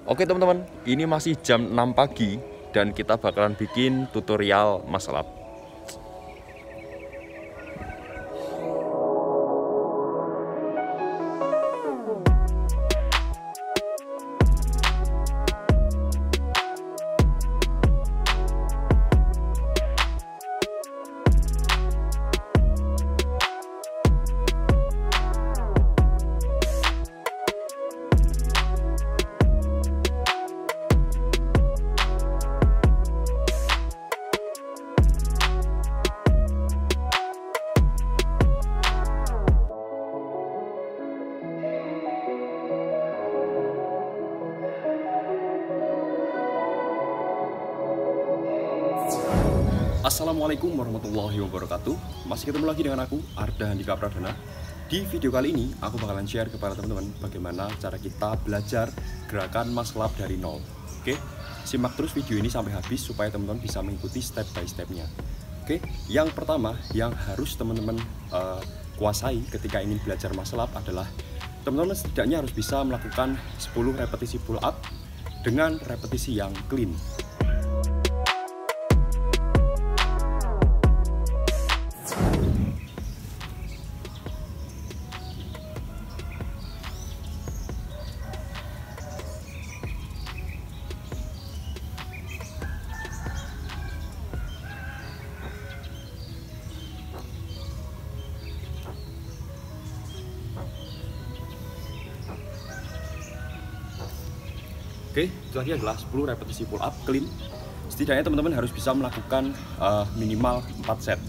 Oke teman-teman, ini masih jam 6 pagi dan kita bakalan bikin tutorial muscle up. Assalamualaikum warahmatullahi wabarakatuh. Masih ketemu lagi dengan aku, Arda Handika Pradana. Di video kali ini, aku bakalan share kepada teman-teman bagaimana cara kita belajar gerakan muscle up dari nol. Oke, simak terus video ini sampai habis supaya teman-teman bisa mengikuti step by stepnya. Oke, yang pertama yang harus teman-teman kuasai ketika ingin belajar muscle up adalah teman-teman setidaknya harus bisa melakukan 10 repetisi pull up dengan repetisi yang clean. Oke, itu tadi adalah 10 repetisi pull up clean. Setidaknya teman-teman harus bisa melakukan minimal 4 set.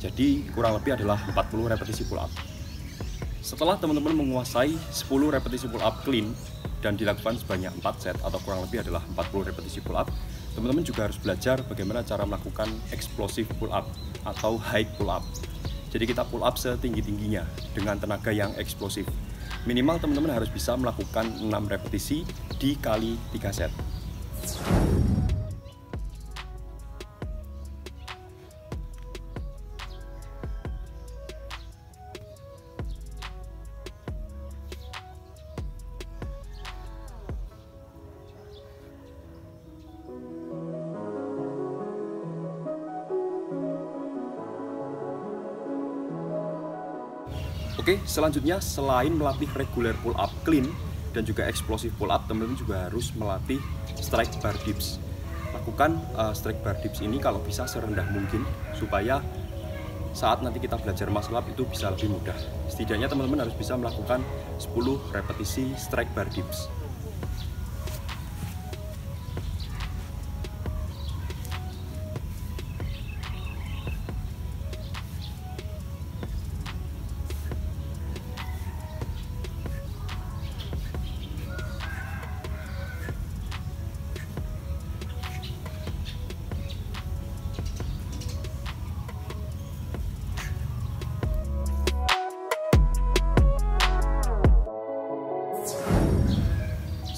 Jadi kurang lebih adalah 40 repetisi pull up. Setelah teman-teman menguasai 10 repetisi pull up clean dan dilakukan sebanyak 4 set atau kurang lebih adalah 40 repetisi pull up, teman-teman juga harus belajar bagaimana cara melakukan explosive pull up atau high pull up. Jadi kita pull up setinggi-tingginya dengan tenaga yang eksplosif. Minimal teman-teman harus bisa melakukan 6 repetisi dikali 3 set. Oke, selanjutnya selain melatih regular pull up clean dan juga explosive pull up, teman-teman juga harus melatih strike bar dips. Lakukan strike bar dips ini kalau bisa serendah mungkin supaya saat nanti kita belajar muscle up itu bisa lebih mudah. Setidaknya teman-teman harus bisa melakukan 10 repetisi strike bar dips.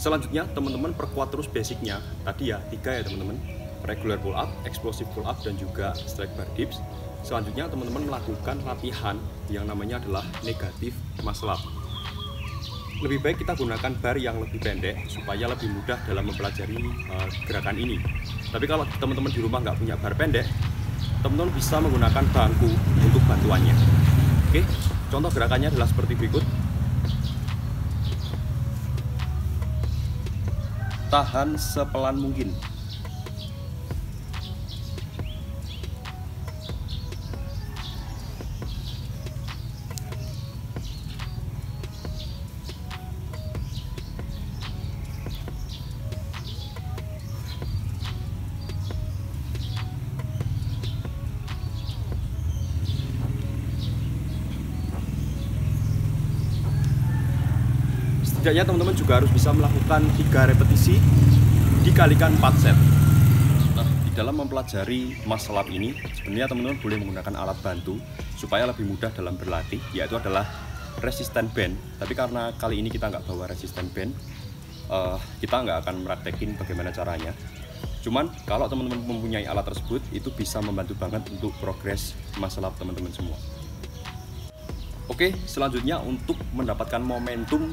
Selanjutnya teman-teman perkuat terus basicnya. Tadi ya 3 ya teman-teman, regular pull up, explosive pull up, dan juga strike bar dips. Selanjutnya teman-teman melakukan latihan yang namanya adalah negatif muscle up. Lebih baik kita gunakan bar yang lebih pendek supaya lebih mudah dalam mempelajari gerakan ini. Tapi kalau teman-teman di rumah nggak punya bar pendek, teman-teman bisa menggunakan bangku untuk bantuannya. Oke, contoh gerakannya adalah seperti berikut. Tahan sepelan mungkin. Setidaknya teman-teman juga harus bisa melakukan 3 repetisi dikalikan 4 set. Nah, di dalam mempelajari muscle up ini sebenarnya teman-teman boleh menggunakan alat bantu supaya lebih mudah dalam berlatih, yaitu adalah resistance band. Tapi karena kali ini kita nggak bawa resistance band, kita nggak akan meraktekin bagaimana caranya. Cuman kalau teman-teman mempunyai alat tersebut, itu bisa membantu banget untuk progres muscle up teman-teman semua. Oke, selanjutnya untuk mendapatkan momentum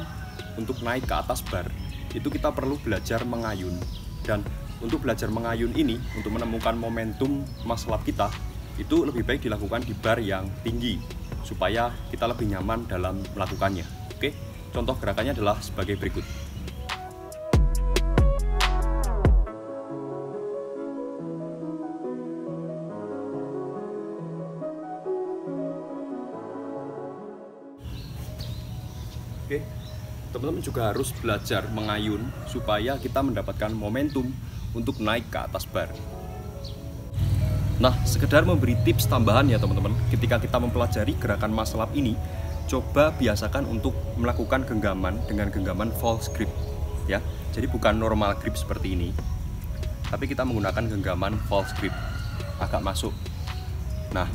untuk naik ke atas bar, itu kita perlu belajar mengayun. Dan untuk belajar mengayun ini, untuk menemukan momentum muscle up kita, itu lebih baik dilakukan di bar yang tinggi supaya kita lebih nyaman dalam melakukannya. Oke, contoh gerakannya adalah sebagai berikut. Oke, teman-teman juga harus belajar mengayun supaya kita mendapatkan momentum untuk naik ke atas bar. Nah, sekedar memberi tips tambahan ya teman-teman, ketika kita mempelajari gerakan muscle up ini, coba biasakan untuk melakukan genggaman dengan genggaman false grip ya. Jadi bukan normal grip seperti ini, tapi kita menggunakan genggaman false grip, agak masuk. Nah,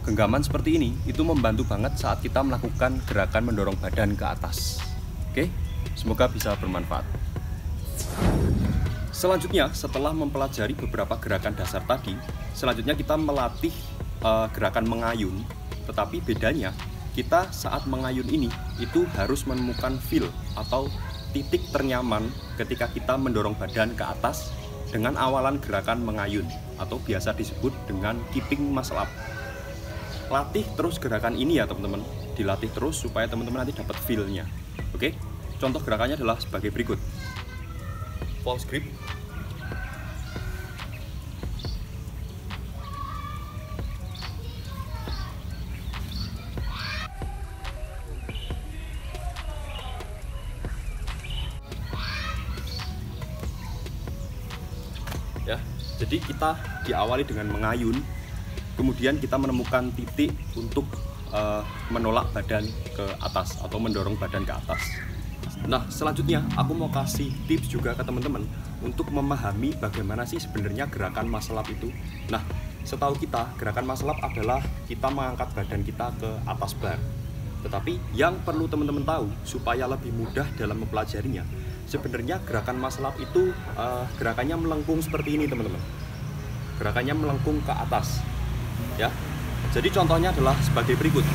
genggaman seperti ini itu membantu banget saat kita melakukan gerakan mendorong badan ke atas. Oke, semoga bisa bermanfaat. Selanjutnya, setelah mempelajari beberapa gerakan dasar tadi, selanjutnya kita melatih gerakan mengayun. Tetapi bedanya, kita saat mengayun ini itu harus menemukan feel atau titik ternyaman ketika kita mendorong badan ke atas dengan awalan gerakan mengayun atau biasa disebut dengan keeping muscle up. Latih terus gerakan ini ya teman-teman, dilatih terus supaya teman-teman nanti dapat feel-nya. Oke, contoh gerakannya adalah sebagai berikut. False grip, ya. Jadi kita diawali dengan mengayun, kemudian kita menemukan titik untuk menolak badan ke atas atau mendorong badan ke atas. Nah, selanjutnya aku mau kasih tips juga ke teman-teman untuk memahami bagaimana sih sebenarnya gerakan muscle up itu. Nah, setahu kita gerakan muscle up adalah kita mengangkat badan kita ke atas bar. Tetapi yang perlu teman-teman tahu supaya lebih mudah dalam mempelajarinya, sebenarnya gerakan muscle up itu gerakannya melengkung seperti ini teman-teman. Gerakannya melengkung ke atas. Ya, jadi contohnya adalah sebagai berikut.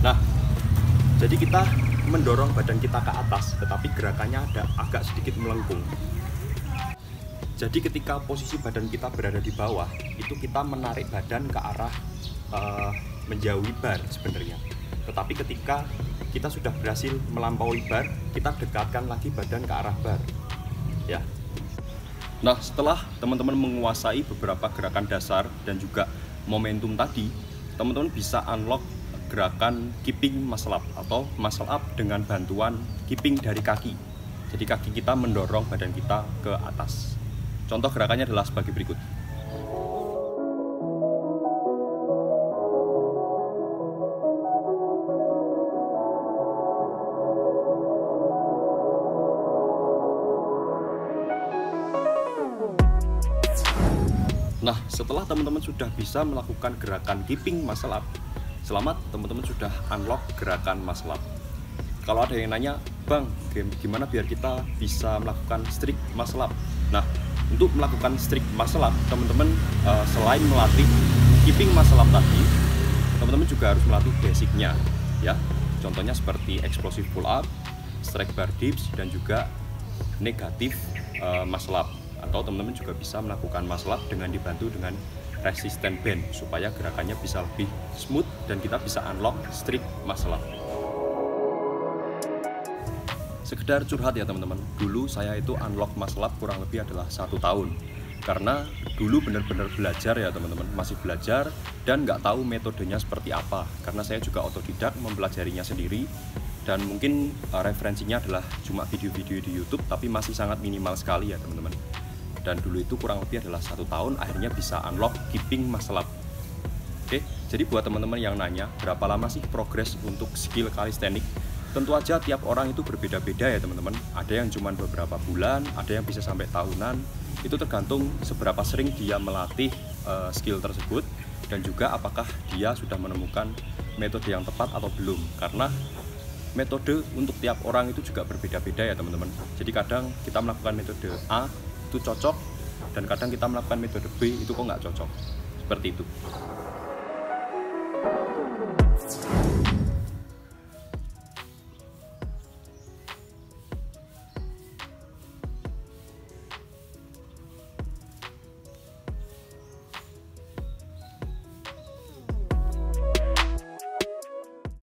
Nah, jadi kita mendorong badan kita ke atas, tetapi gerakannya agak sedikit melengkung. Jadi ketika posisi badan kita berada di bawah, itu kita menarik badan ke arah menjauhi bar sebenarnya. Tetapi ketika kita sudah berhasil melampaui bar, kita dekatkan lagi badan ke arah bar. Ya. Nah, setelah teman-teman menguasai beberapa gerakan dasar dan juga momentum tadi, teman-teman bisa unlock gerakan keeping muscle up atau muscle up dengan bantuan keeping dari kaki. Jadi kaki kita mendorong badan kita ke atas. Contoh gerakannya adalah sebagai berikut. Nah, setelah teman-teman sudah bisa melakukan gerakan keeping muscle up, selamat, teman-teman sudah unlock gerakan muscle up. Kalau ada yang nanya, Bang, gimana biar kita bisa melakukan strict muscle up? Nah, untuk melakukan strict muscle up, teman-teman selain melatih keeping muscle up tadi, teman-teman juga harus melatih basicnya, ya. Contohnya seperti explosive pull up, strike bar dips, dan juga negatif muscle up. Atau teman-teman juga bisa melakukan muscle up dengan dibantu dengan resistant band supaya gerakannya bisa lebih smooth dan kita bisa unlock strict muscle up. Sekedar curhat ya teman-teman, dulu saya itu unlock muscle up kurang lebih adalah 1 tahun. Karena dulu benar-benar belajar ya teman-teman, masih belajar dan nggak tahu metodenya seperti apa. Karena saya juga otodidak mempelajarinya sendiri dan mungkin referensinya adalah cuma video-video di YouTube, tapi masih sangat minimal sekali ya teman-teman. Dan dulu itu kurang lebih adalah 1 tahun, akhirnya bisa unlock keeping muscle up. Oke, jadi buat teman-teman yang nanya berapa lama sih progres untuk skill calisthenics, tentu aja tiap orang itu berbeda-beda ya teman-teman. Ada yang cuma beberapa bulan, ada yang bisa sampai tahunan. Itu tergantung seberapa sering dia melatih skill tersebut dan juga apakah dia sudah menemukan metode yang tepat atau belum. Karena metode untuk tiap orang itu juga berbeda-beda ya teman-teman. Jadi kadang kita melakukan metode A itu cocok, dan kadang kita melakukan metode B itu kok nggak cocok. Seperti itu.